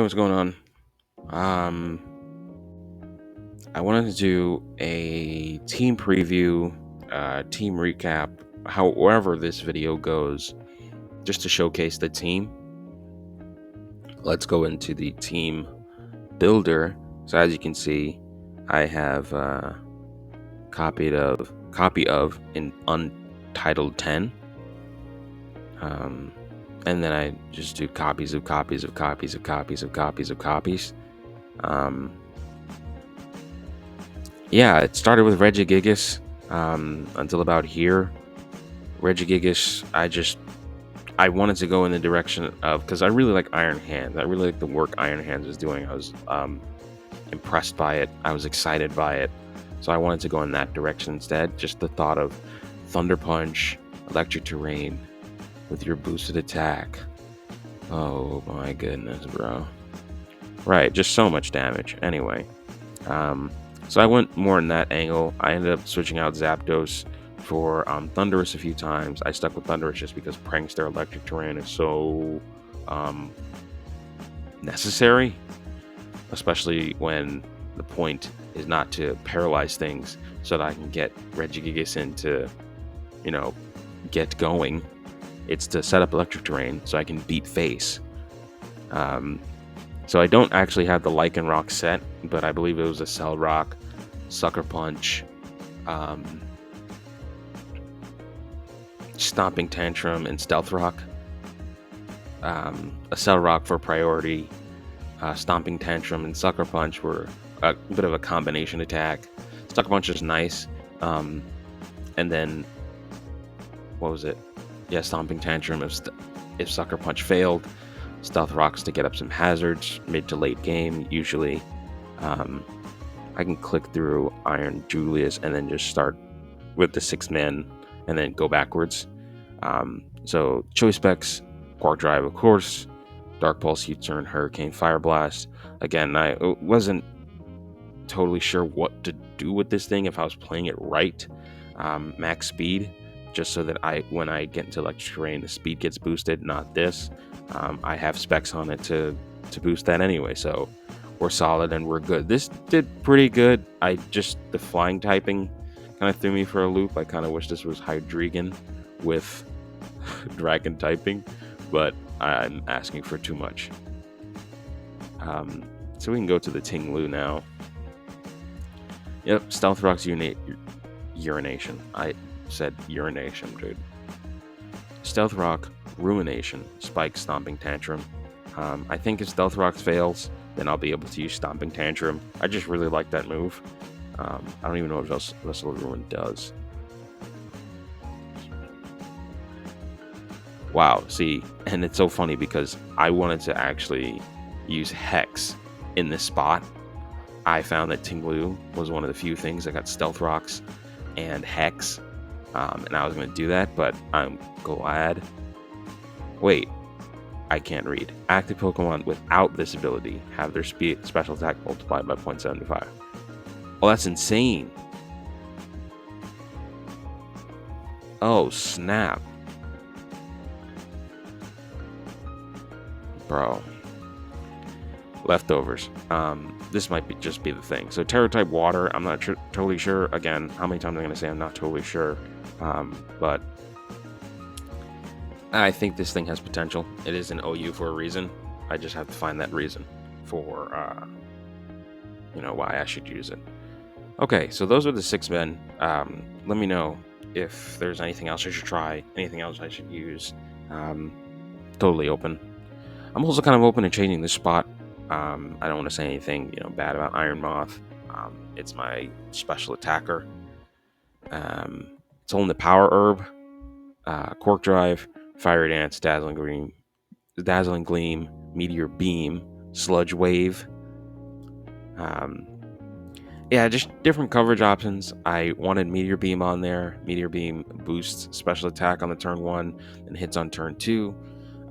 what's going on? Um, I wanted to do a team preview, team recap, however this video goes, just to showcase the team. Let's go into the team builder. So as you can see, I have copy of an untitled 10. And then I just do copies of copies of copies of copies of copies of copies. Yeah, it started with Regigigas until about here. Regigigas, I wanted to go in the direction of, because I really like Iron Hands. I really like the work Iron Hands was doing. I was impressed by it. I was excited by it. So I wanted to go in that direction instead. Just the thought of Thunder Punch, Electric Terrain with your boosted attack. Oh my goodness, bro. Right, just so much damage. Anyway, so I went more in that angle. I ended up switching out Zapdos for Thundurus a few times. I stuck with Thundurus just because Prankster Electric Terrain is so necessary, especially when the point is not to paralyze things so that I can get Regigigas in to, get going. It's to set up Electric Terrain so I can beat Face. So I don't actually have the Lycanroc set, but I believe it was a Cell Rock, Sucker Punch, Stomping Tantrum, and Stealth Rock. A Cell Rock for priority, Stomping Tantrum and Sucker Punch were a bit of a combination attack. Sucker Punch is nice, and then what was it? Yeah, Stomping Tantrum if Sucker Punch failed. Stealth Rocks to get up some hazards mid to late game usually. I can click through Iron Julius and then just start with the 6-man and then go backwards. So Choice Specs, Quark Drive of course, Dark Pulse, U-Turn, Hurricane, Fire Blast. Again, I wasn't totally sure what to do with this thing if I was playing it right. Max speed, just so that when I get into Electric Terrain, the speed gets boosted, not this. I have specs on it to boost that anyway, so we're solid and we're good. This did pretty good. The flying typing kind of threw me for a loop. I kind of wish this was Hydreigon with dragon typing, but I'm asking for too much. So we can go to the Tinglu now. Yep, Stealth Rock's Urination. I said urination, dude. Stealth Rock, Ruination, Spike, Stomping Tantrum. I think if Stealth Rock fails, then I'll be able to use Stomping Tantrum. I just really like that move. I don't even know what else Vessel Ruin does. Wow, see, and it's so funny because I wanted to actually use Hex in this spot. I found that Tinglu was one of the few things that got Stealth Rocks and Hex, and I was going to do that, but I'm glad. Wait, I can't read. Active Pokemon without this ability have their special attack multiplied by 0.75. Oh, that's insane. Oh, snap. Bro. Leftovers. This might just be the thing. So Terra type water, I'm not totally sure. Again, how many times am I going to say I'm not totally sure? But I think this thing has potential. It is an OU for a reason. I just have to find that reason for, why I should use it. Okay, so those are the 6 men. Let me know if there's anything else I should try, anything else I should use. Totally open. I'm also kind of open to changing this spot. I don't want to say anything, bad about Iron Moth. It's my special attacker. It's holding the Power Herb, Quark Drive, Fiery Dance, Dazzling Gleam, Meteor Beam, Sludge Wave. Just different coverage options. I wanted Meteor Beam on there. Meteor Beam boosts special attack on the turn 1 and hits on turn 2.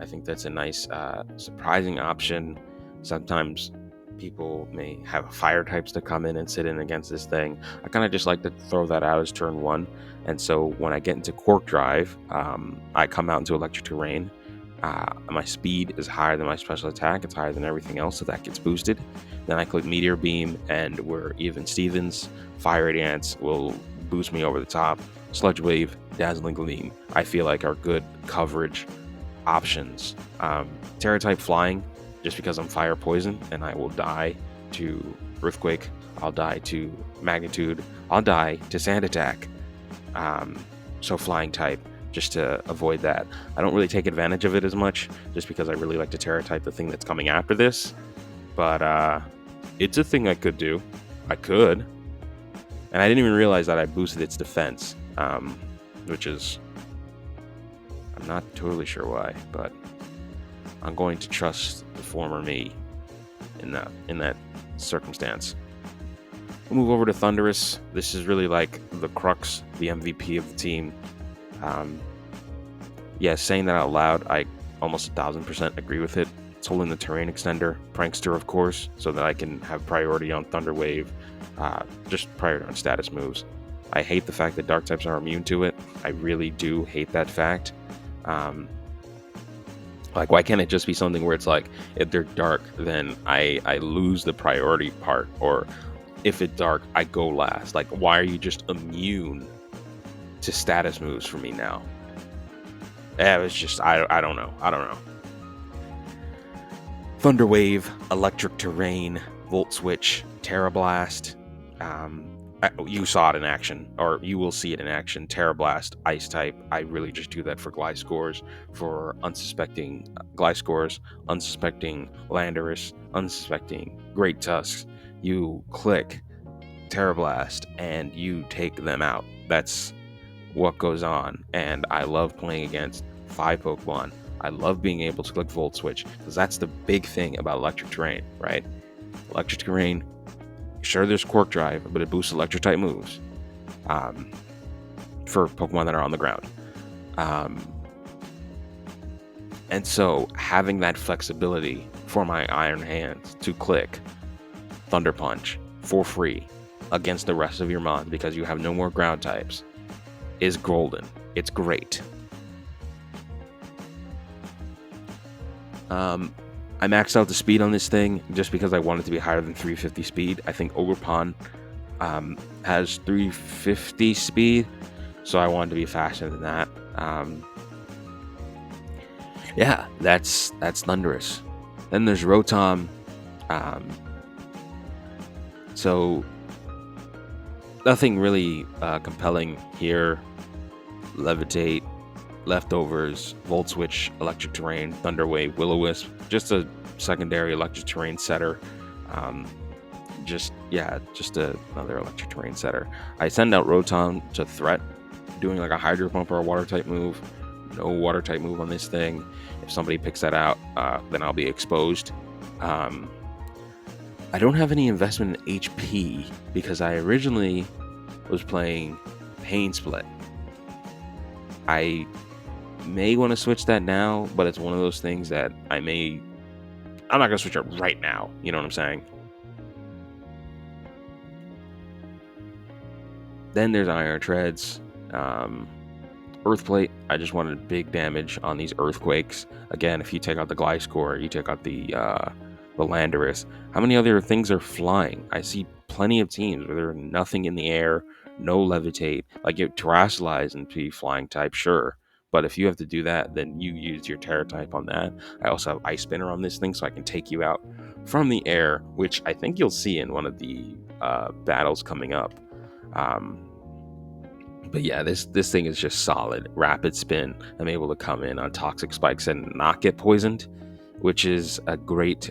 I think that's a nice, surprising option. Sometimes people may have fire types to come in and sit in against this thing. I kind of just like to throw that out as turn 1. And so when I get into Quark Drive, I come out into Electric Terrain, My speed is higher than my special attack. It's higher than everything else, so that gets boosted. Then I click Meteor Beam, and we're even Stevens. Fire Radiance will boost me over the top. Sludge Wave, Dazzling Gleam, I feel like are good coverage options. Terra type Flying, just because I'm Fire Poison, and I will die to Earthquake. I'll die to Magnitude. I'll die to Sand Attack. So Flying type, just to avoid that. I don't really take advantage of it as much, just because I really like to Terra type the thing that's coming after this. But it's a thing I could do. I could. And I didn't even realize that I boosted its defense, which is... I'm not totally sure why, but I'm going to trust the former me in that circumstance. We'll move over to Thunderous. This is really like the crux, the MVP of the team. Saying that out loud, I almost 1000% agree with it. It's holding the terrain extender, Prankster, of course, so that I can have priority on Thunder Wave, just priority on status moves. I hate the fact that Dark types are immune to it. I really do hate that fact. Like, why can't it just be something where it's like, if they're dark, then I lose the priority part, or if it's dark, I go last. Like, why are you just immune to status moves for me now? Yeah, it's just, I don't know. Thunder Wave, Electric Terrain, Volt Switch, Terra Blast. You saw it in action, or you will see it in action. Terra Blast, Ice type. I really just do that for Gliscors, for unsuspecting Gliscors, unsuspecting Landorus, unsuspecting Great Tusks. You click Terra Blast and you take them out. That's what goes on, and I love playing against 5 Pokemon. I love being able to click Volt Switch, because that's the big thing about Electric Terrain, right? Electric Terrain, sure, there's Quark Drive, but it boosts Electric type moves for Pokemon that are on the ground. And so having that flexibility for my Iron Hands to click Thunder Punch for free against the rest of your mon, because you have no more ground types, is golden. It's great. I maxed out the speed on this thing just because I want it to be higher than 350 speed. I think Ogerpon has 350 speed, so I wanted to be faster than that. That's Thunderous. Then there's Rotom. So nothing really compelling here. Levitate, Leftovers, Volt Switch, Electric Terrain, Thunder Wave, Will-O-Wisp, just a secondary Electric Terrain setter. Just another Electric Terrain setter. I send out Rotom to threat, doing like a Hydro Pump or a Water type move. No Water type move on this thing. If somebody picks that out, then I'll be exposed. I don't have any investment in HP because I originally was playing Pain Split. I may want to switch that now, but it's one of those things that I'm not going to switch it right now. You know what I'm saying? Then there's Iron Treads. Earthplate, I just wanted big damage on these Earthquakes. Again, if you take out the Gliscor, you take out the Landorus. How many other things are flying? I see plenty of teams where there's nothing in the air, no Levitate. Like, you Terrasilize and be flying type, sure. But if you have to do that, then you use your Terra type on that. I also have Ice Spinner on this thing, so I can take you out from the air, which I think you'll see in one of the battles coming up. But yeah, this thing is just solid. Rapid Spin. I'm able to come in on Toxic Spikes and not get poisoned, which is a great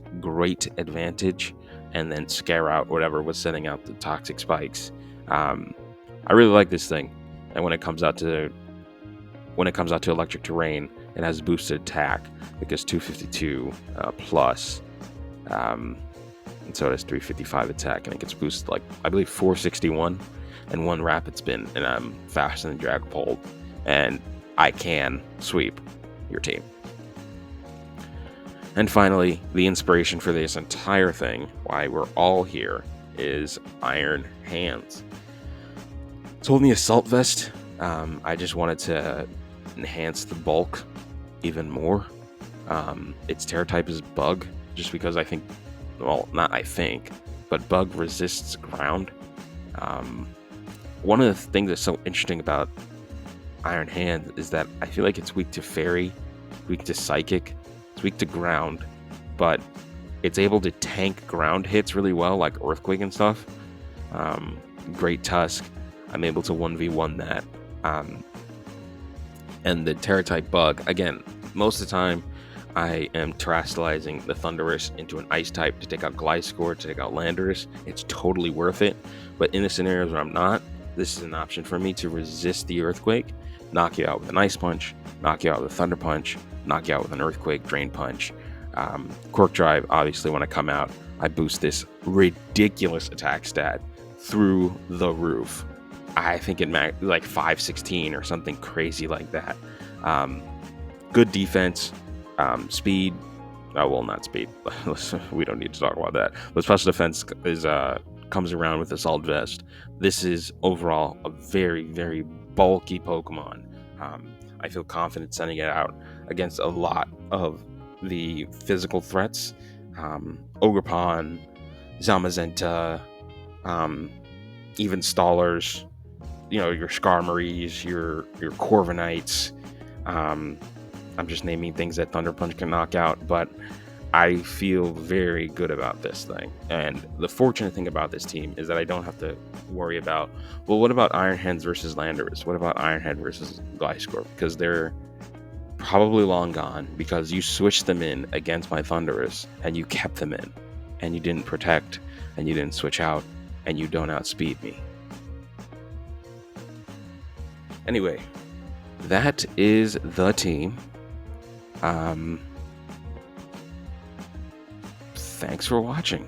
advantage. And then scare out whatever was setting out the Toxic Spikes. I really like this thing. And when it comes out to Electric Terrain, it has boosted attack because 252 plus, and so it has 355 attack, and it gets boosted like I believe 461. And 1 Rapid Spin, and I'm faster than Dragapult, and I can sweep your team. And finally, the inspiration for this entire thing, why we're all here, is Iron Hands. It's holding the Assault Vest. I just wanted to enhance the bulk even more. Its Terra type is Bug, just because I think, well, not I think, but Bug resists ground. One of the things that's so interesting about Iron Hand is that I feel like it's weak to Fairy, weak to Psychic, it's weak to ground, but it's able to tank ground hits really well, like Earthquake and stuff. Great Tusk, I'm able to 1v1 that. And the Terra type Bug, again, most of the time I am terastallizing the Thundurus into an Ice type to take out Gliscor, to take out Landorus. It's totally worth it. But in the scenarios where I'm not, this is an option for me to resist the Earthquake, knock you out with an Ice Punch, knock you out with a Thunder Punch, knock you out with an Earthquake, Drain Punch. Quirk Drive, obviously, when I come out, I boost this ridiculous attack stat through the roof. I think it like 516 or something crazy like that. Good defense, speed. Oh, well, not speed. We don't need to talk about that. But special defense is comes around with Assault Vest. This is overall a very, very bulky Pokemon. I feel confident sending it out against a lot of the physical threats. Ogerpon, Zamazenta, even Stallers, your Skarmories, your Corviknights. I'm just naming things that Thunder Punch can knock out, but I feel very good about this thing. And the fortunate thing about this team is that I don't have to worry about, well, what about Iron Hands versus Landorus? What about Iron Head versus Gliscor? Because they're probably long gone, because you switched them in against my Thundurus, and you kept them in, and you didn't protect, and you didn't switch out, and you don't outspeed me. Anyway, that is the team. Thanks for watching.